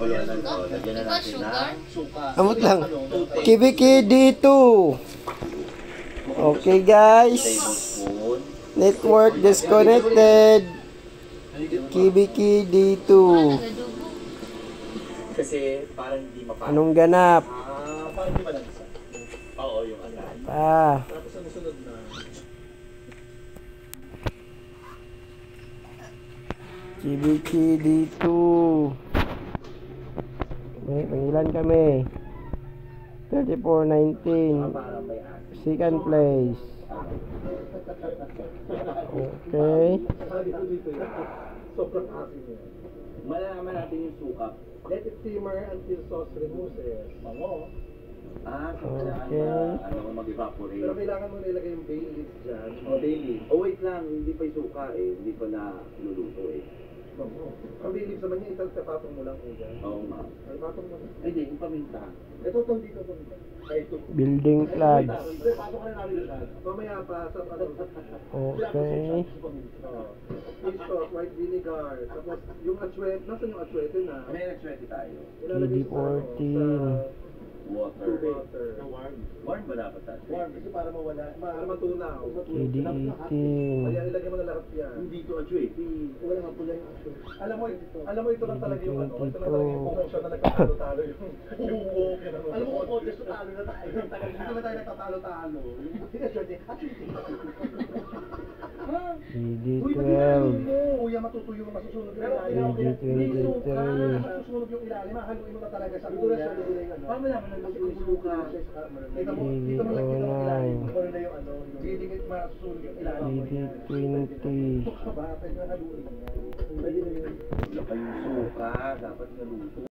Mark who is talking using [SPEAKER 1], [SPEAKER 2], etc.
[SPEAKER 1] Lagyan na natin ng suka.
[SPEAKER 2] Amot lang. Kibiki dito. Okay guys.
[SPEAKER 1] Tablespoon.
[SPEAKER 2] Network disconnected. Kibiki dito.
[SPEAKER 1] Kasi parang hindi mapapala.
[SPEAKER 2] Anong ganap?
[SPEAKER 1] Parang hindi malansa. Oo, yung agad. Tapos ang sunod na.
[SPEAKER 2] Kibiki dito. May pangilan kami. 3419.
[SPEAKER 1] Parang may asin.
[SPEAKER 2] Second place. Okay.
[SPEAKER 1] Sobrang asin yun. Malalaman natin yung suka. Let it simmer until sauce removes. Bango. So kailangan mag-evaporate. Pero kailangan mo nilagay yung bay leaves dyan. Bay leaves. Wait lang, hindi pa yung suka hindi pa na luluto Ang bay leaves naman yung isang sapatong mo lang dyan. Oo nga. Ay, patong mo. Ay, hindi, yung paminta. Ito itong dito.
[SPEAKER 2] Building flags.
[SPEAKER 1] Patong ka na namin dyan. Mamaya pa sa
[SPEAKER 2] Okay.
[SPEAKER 1] Fish sauce, white vinegar. Tapos yung atsuete, nasan yung atsuete na? May atsuete tayo.
[SPEAKER 2] KD14.
[SPEAKER 1] Water. Warm ba dapat tayo? Warm, kasi para mawala, para matunaw.
[SPEAKER 2] KD18.
[SPEAKER 1] Kaya ilagay mo na lahat yan. Hindi ito atsuete. Wala nga pula yung atsuete. Alam mo ito lang talaga yung ito lang talaga yung promotion na nagtatalo-talo yung buhok. Alam mo kung contest talo na tayo. Dito na tayo nagtatalo-talo. Yung atsuete.
[SPEAKER 2] KD12.
[SPEAKER 1] Kuya, matutuyo mo masusunod yung
[SPEAKER 2] KD23.
[SPEAKER 1] masusunod yung ilalim. Haluin mo na talaga sa kuya. Paano mo naman ang suka? Dito mo lang yung didikit masusunod yung ilalim.
[SPEAKER 2] KD20.
[SPEAKER 1] Bakit na haluin mo? Wala pa yung suka. Dapat naluto.